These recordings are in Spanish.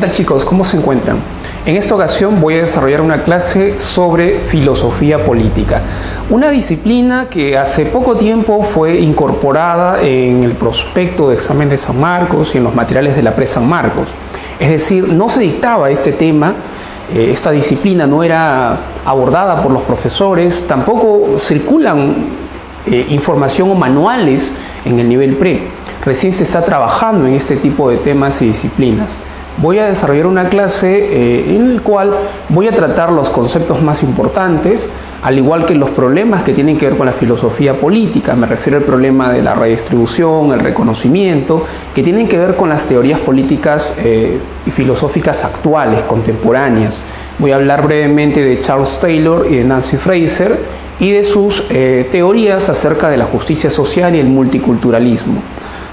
tal, chicos? ¿Cómo se encuentran? En esta ocasión voy a desarrollar una clase sobre filosofía política, una disciplina que hace poco tiempo fue incorporada en el prospecto de examen de San Marcos y en los materiales de la Pre-San Marcos. Es decir, no se dictaba este tema, esta disciplina no era abordada por los profesores, tampoco circulan información o manuales en el nivel pre. Recién se está trabajando en este tipo de temas y disciplinas. Voy a desarrollar una clase en la cual voy a tratar los conceptos más importantes, al igual que los problemas que tienen que ver con la filosofía política. Me refiero al problema de la redistribución, el reconocimiento, que tienen que ver con las teorías políticas y filosóficas actuales, contemporáneas. Voy a hablar brevemente de Charles Taylor y de Nancy Fraser y de sus teorías acerca de la justicia social y el multiculturalismo.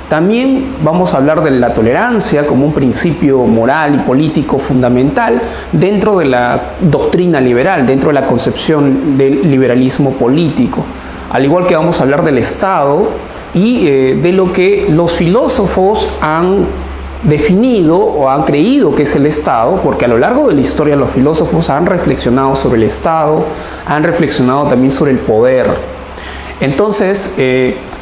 También vamos a hablar de la tolerancia como un principio moral y político fundamental dentro de la doctrina liberal, dentro de la concepción del liberalismo político. Al igual que vamos a hablar del Estado y de lo que los filósofos han definido o han creído que es el Estado, porque a lo largo de la historia los filósofos han reflexionado sobre el Estado, han reflexionado también sobre el poder. Entonces,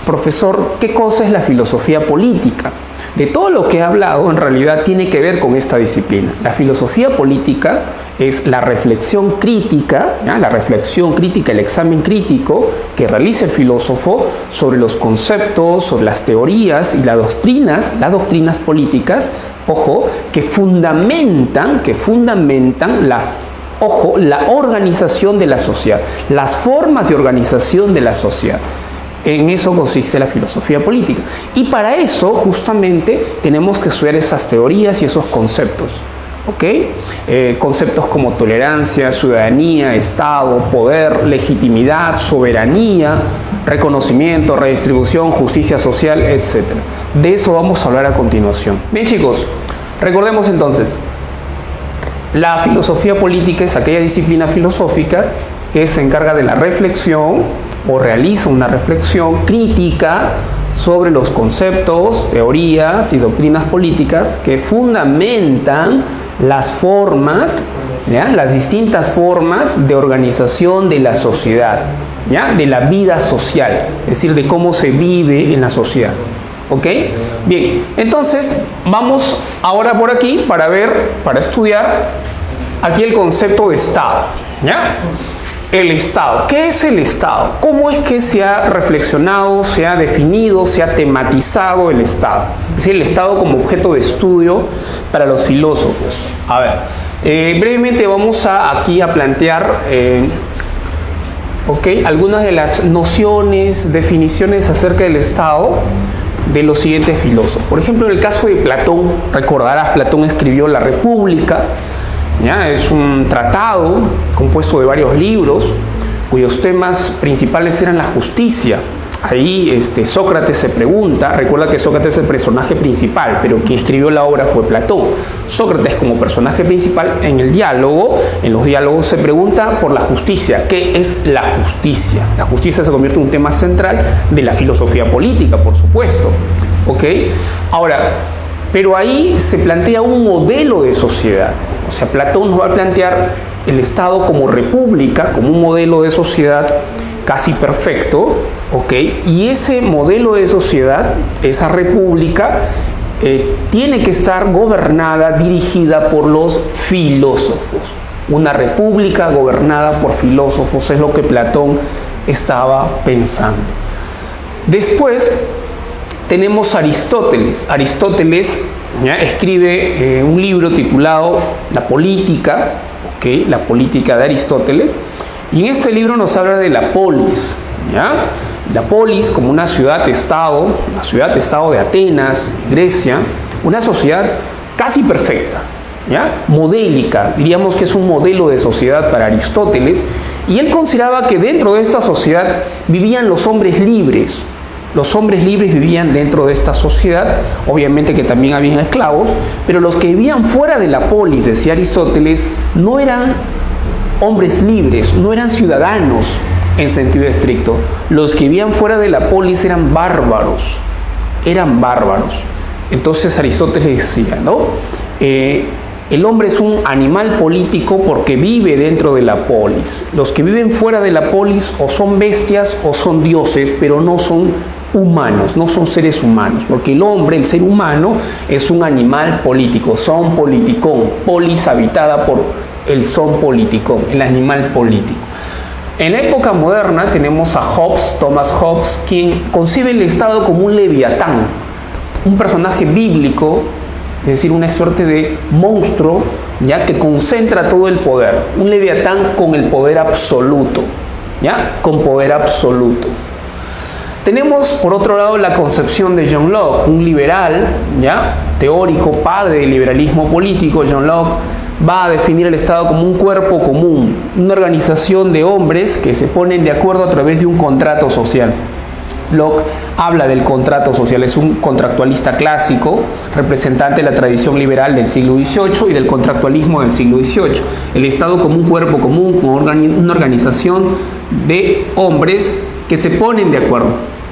profesor, ¿qué cosa es la filosofía política? De todo lo que he hablado, en realidad tiene que ver con esta disciplina. La filosofía política es la reflexión crítica, ¿ya? La reflexión crítica, el examen crítico que realiza el filósofo sobre los conceptos, sobre las teorías y las doctrinas políticas, ojo, que fundamentan la organización de la sociedad, las formas de organización de la sociedad. En eso consiste la filosofía política. Y para eso, justamente, tenemos que estudiar esas teorías y esos conceptos. ¿Ok? Conceptos como tolerancia, ciudadanía, Estado, poder, legitimidad, soberanía, reconocimiento, redistribución, justicia social, etc. De eso vamos a hablar a continuación. Bien, chicos, recordemos entonces. La filosofía política es aquella disciplina filosófica que se encarga de la reflexión o realiza una reflexión crítica sobre los conceptos, teorías y doctrinas políticas que fundamentan las formas, ¿ya? Las distintas formas de organización de la sociedad, ¿ya? De la vida social, es decir, de cómo se vive en la sociedad. ¿Ok? Bien, entonces vamos ahora por aquí para estudiar aquí el concepto de Estado, ¿ya? El Estado. ¿Qué es el Estado? ¿Cómo es que se ha reflexionado, se ha definido, se ha tematizado el Estado? Es decir, el Estado como objeto de estudio para los filósofos. A ver, brevemente vamos aquí a plantear algunas de las nociones, definiciones acerca del Estado de los siguientes filósofos. Por ejemplo, en el caso de Platón, recordarás, Platón escribió La República, ¿ya? Es un tratado compuesto de varios libros cuyos temas principales eran la justicia. Ahí Sócrates se pregunta, recuerda que Sócrates es el personaje principal, pero quien escribió la obra fue Platón. Sócrates como personaje principal en los diálogos se pregunta por la justicia. ¿Qué es la justicia? La justicia se convierte en un tema central de la filosofía política, por supuesto. ¿Ok? Ahora, pero ahí se plantea un modelo de sociedad. O sea, Platón nos va a plantear el Estado como república, como un modelo de sociedad casi perfecto, ¿ok? Y ese modelo de sociedad, esa república, tiene que estar gobernada, dirigida por los filósofos. Una república gobernada por filósofos es lo que Platón estaba pensando. Después tenemos a Aristóteles. Aristóteles, ¿ya? Escribe un libro titulado La Política, ¿ok? La Política de Aristóteles. Y en este libro nos habla de la polis, ¿ya? La polis como una ciudad-estado, la ciudad-estado de Atenas, Grecia, una sociedad casi perfecta, ¿ya? Modélica, diríamos que es un modelo de sociedad para Aristóteles, y él consideraba que dentro de esta sociedad vivían los hombres libres. Los hombres libres vivían dentro de esta sociedad, obviamente que también habían esclavos, pero los que vivían fuera de la polis, decía Aristóteles, no eran hombres libres, no eran ciudadanos en sentido estricto. Los que vivían fuera de la polis eran bárbaros. Entonces Aristóteles decía, ¿no? El hombre es un animal político porque vive dentro de la polis. Los que viven fuera de la polis o son bestias o son dioses, pero no son humanos, no son seres humanos, porque el hombre, el ser humano, es un animal político, son politicón, polis habitada por el son politicón, el animal político. En la época moderna tenemos a Hobbes, Thomas Hobbes, quien concibe el Estado como un leviatán, un personaje bíblico, es decir, una suerte de monstruo, ya, que concentra todo el poder, un leviatán con el poder absoluto, ya, con poder absoluto. Tenemos, por otro lado, la concepción de John Locke, un liberal, ya, teórico, padre del liberalismo político. John Locke va a definir el Estado como un cuerpo común, una organización de hombres que se ponen de acuerdo a través de un contrato social. Locke habla del contrato social, es un contractualista clásico, representante de la tradición liberal del siglo XVIII y del contractualismo del siglo XVIII. El Estado como un cuerpo común, como una organización de hombres que se ponen de acuerdo,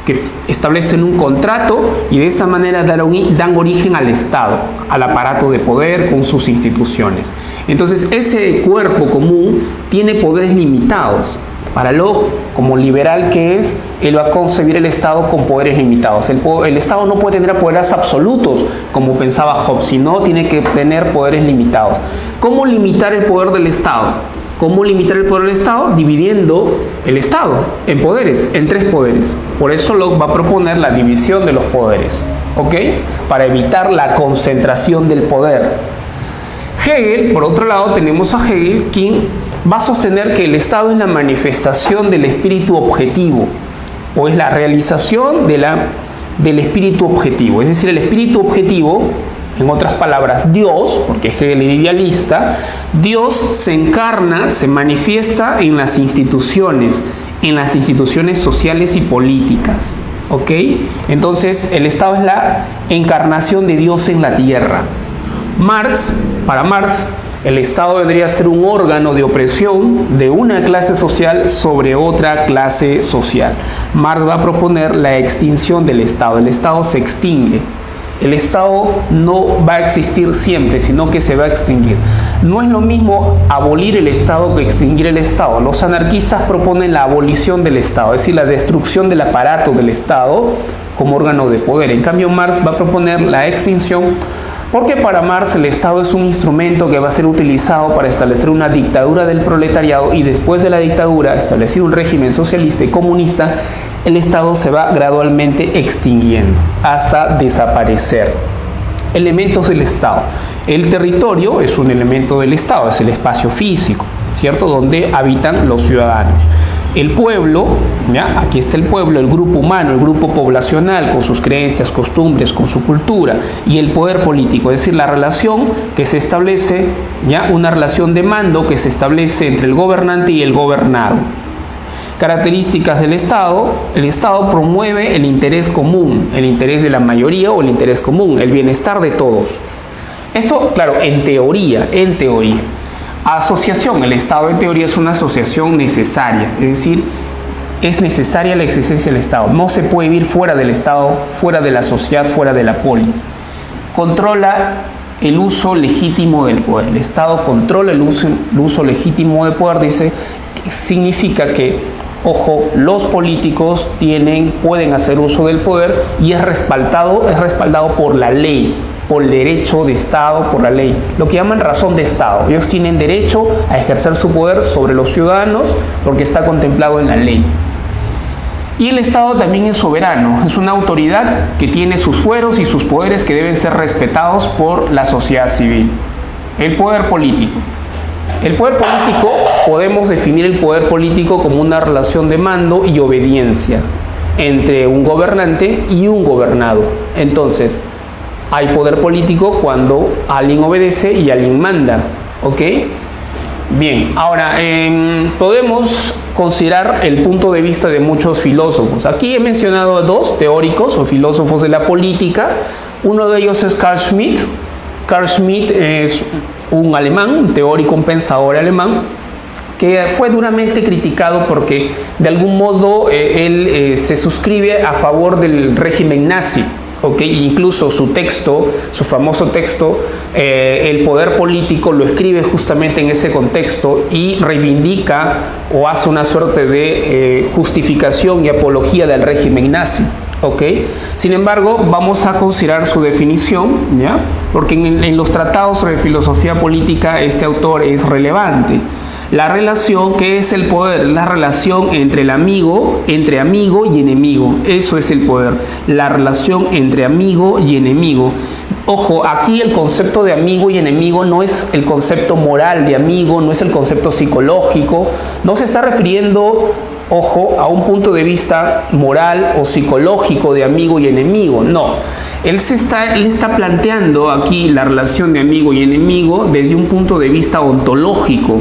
que establecen un contrato y de esta manera dan origen al Estado, al aparato de poder con sus instituciones. Entonces, ese cuerpo común tiene poderes limitados. Para Locke, como liberal que es, él va a concebir el Estado con poderes limitados. El Estado no puede tener poderes absolutos, como pensaba Hobbes, sino tiene que tener poderes limitados. ¿Cómo limitar el poder del Estado? ¿Cómo limitar el poder del Estado? Dividiendo el Estado en poderes, en 3 poderes. Por eso Locke va a proponer la división de los poderes, ¿ok? Para evitar la concentración del poder. Hegel, por otro lado, tenemos a Hegel, quien va a sostener que el Estado es la manifestación del espíritu objetivo, o es la realización del espíritu objetivo. Es decir, el espíritu objetivo, en otras palabras, Dios, porque Hegel es idealista, Dios se encarna, se manifiesta en las instituciones sociales y políticas, ¿ok? Entonces, el Estado es la encarnación de Dios en la tierra. Para Marx, el Estado debería ser un órgano de opresión de una clase social sobre otra clase social. Marx va a proponer la extinción del Estado. El Estado se extingue. El Estado no va a existir siempre, sino que se va a extinguir. No es lo mismo abolir el Estado que extinguir el Estado. Los anarquistas proponen la abolición del Estado, es decir, la destrucción del aparato del Estado como órgano de poder. En cambio, Marx va a proponer la extinción, porque para Marx el Estado es un instrumento que va a ser utilizado para establecer una dictadura del proletariado, y después de la dictadura, establecido un régimen socialista y comunista, el Estado se va gradualmente extinguiendo hasta desaparecer. Elementos del Estado. El territorio es un elemento del Estado, es el espacio físico, ¿cierto?, donde habitan los ciudadanos. El pueblo, ¿ya? Aquí está el pueblo, el grupo humano, el grupo poblacional, con sus creencias, costumbres, con su cultura, y el poder político, es decir, la relación que se establece, ¿ya?, una relación de mando que se establece entre el gobernante y el gobernado. Características del Estado. El Estado promueve el interés común, el interés de la mayoría o el interés común, el bienestar de todos. Esto, claro, en teoría. Asociación. El Estado en teoría es una asociación necesaria, es decir, es necesaria la existencia del Estado. No se puede vivir fuera del Estado, fuera de la sociedad, fuera de la polis. Controla el uso legítimo del poder. El Estado controla el uso legítimo del poder, dice, significa que, ojo, los políticos pueden hacer uso del poder y es respaldado por la ley, por el derecho de Estado, por la ley, lo que llaman razón de Estado. Ellos tienen derecho a ejercer su poder sobre los ciudadanos porque está contemplado en la ley. Y el Estado también es soberano, es una autoridad que tiene sus fueros y sus poderes que deben ser respetados por la sociedad civil. El poder político. El poder político, podemos definir el poder político como una relación de mando y obediencia entre un gobernante y un gobernado. Entonces, hay poder político cuando alguien obedece y alguien manda, ¿ok? Bien, ahora podemos considerar el punto de vista de muchos filósofos. Aquí he mencionado a 2 teóricos o filósofos de la política. Uno de ellos es Carl Schmitt. Carl Schmitt es un alemán, un teórico, un pensador alemán, que fue duramente criticado porque de algún modo él se suscribe a favor del régimen nazi. ¿ok? Incluso su texto, su famoso texto, El poder político, lo escribe justamente en ese contexto y reivindica o hace una suerte de justificación y apología del régimen nazi. ¿Ok? Sin embargo, vamos a considerar su definición, ¿ya? Porque en los tratados sobre filosofía política este autor es relevante. La relación, ¿qué es el poder? La relación entre amigo y enemigo. Eso es el poder. La relación entre amigo y enemigo. Ojo, aquí el concepto de amigo y enemigo no es el concepto moral de amigo, no es el concepto psicológico, no se está refiriendo, ojo, a un punto de vista moral o psicológico de amigo y enemigo, no. Él está planteando aquí la relación de amigo y enemigo desde un punto de vista ontológico.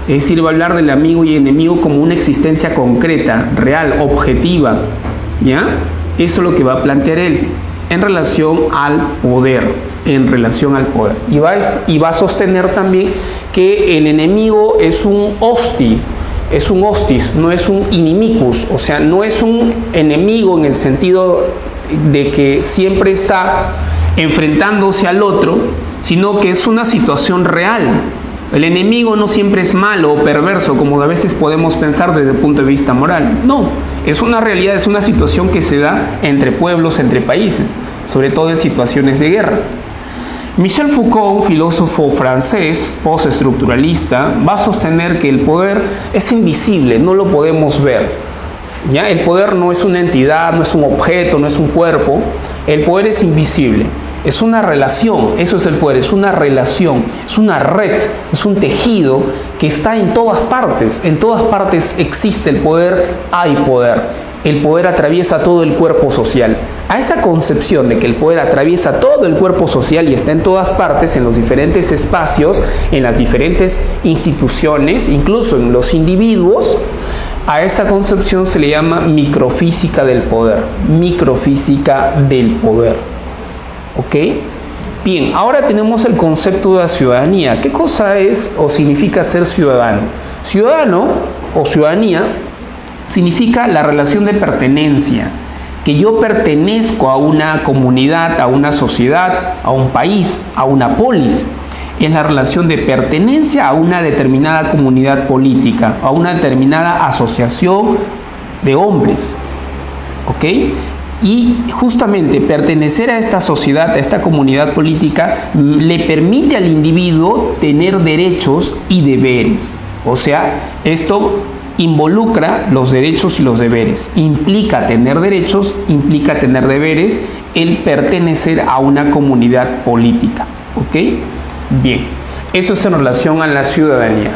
Es decir, va a hablar del amigo y enemigo como una existencia concreta, real, objetiva, ¿ya? Eso es lo que va a plantear él en relación al poder, y va a sostener también que el enemigo es un hostis, no es un inimicus, o sea, no es un enemigo en el sentido de que siempre está enfrentándose al otro, sino que es una situación real. El enemigo no siempre es malo o perverso, como a veces podemos pensar desde el punto de vista moral. No, es una realidad, es una situación que se da entre pueblos, entre países, sobre todo en situaciones de guerra. Michel Foucault, un filósofo francés, postestructuralista, va a sostener que el poder es invisible, no lo podemos ver. ¿Ya? El poder no es una entidad, no es un objeto, no es un cuerpo. El poder es invisible. Es una relación, eso es el poder, es una relación, es una red, es un tejido que está en todas partes existe el poder, hay poder. El poder atraviesa todo el cuerpo social. A esa concepción de que el poder atraviesa todo el cuerpo social y está en todas partes, en los diferentes espacios, en las diferentes instituciones, incluso en los individuos, a esta concepción se le llama microfísica del poder. Microfísica del poder. ¿Ok? Bien, ahora tenemos el concepto de la ciudadanía. ¿Qué cosa es o significa ser ciudadano? Ciudadano o ciudadanía significa la relación de pertenencia, que yo pertenezco a una comunidad, a una sociedad, a un país, a una polis. Es la relación de pertenencia a una determinada comunidad política, a una determinada asociación de hombres. ¿Ok? Y justamente pertenecer a esta sociedad, a esta comunidad política, le permite al individuo tener derechos y deberes. O sea, esto involucra los derechos y los deberes. Implica tener derechos, implica tener deberes, el pertenecer a una comunidad política. ¿Ok? Bien, eso es en relación a la ciudadanía.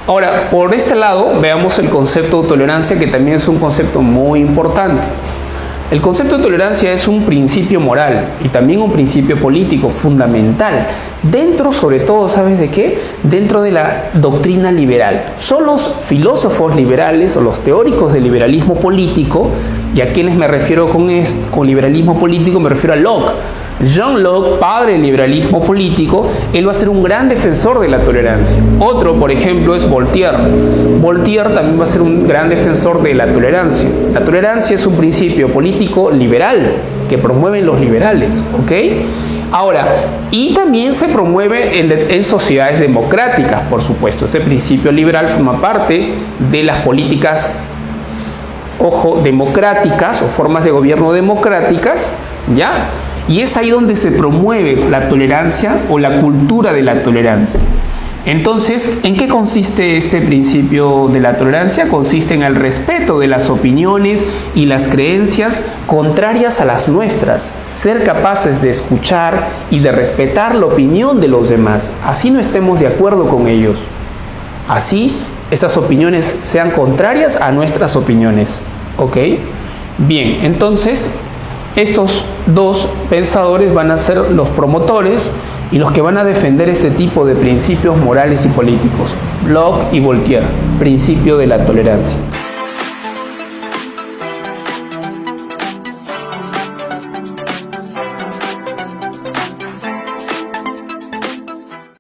Ahora, por este lado, veamos el concepto de tolerancia, que también es un concepto muy importante. El concepto de tolerancia es un principio moral y también un principio político fundamental. Dentro, sobre todo, ¿sabes de qué? Dentro de la doctrina liberal. Son los filósofos liberales o los teóricos del liberalismo político, y a quienes me refiero con liberalismo político, me refiero a Locke. John Locke, padre del liberalismo político, él va a ser un gran defensor de la tolerancia. Otro, por ejemplo, es Voltaire. Voltaire también va a ser un gran defensor de la tolerancia. La tolerancia es un principio político liberal que promueven los liberales, ¿ok? Ahora, y también se promueve en sociedades democráticas, por supuesto. Ese principio liberal forma parte de las políticas, ojo, democráticas o formas de gobierno democráticas, ¿ya? Y es ahí donde se promueve la tolerancia o la cultura de la tolerancia. Entonces, ¿en qué consiste este principio de la tolerancia? Consiste en el respeto de las opiniones y las creencias contrarias a las nuestras. Ser capaces de escuchar y de respetar la opinión de los demás. Así no estemos de acuerdo con ellos. Así esas opiniones sean contrarias a nuestras opiniones. ¿Ok? Bien, entonces estos dos pensadores van a ser los promotores y los que van a defender este tipo de principios morales y políticos. Locke y Voltaire, principio de la tolerancia.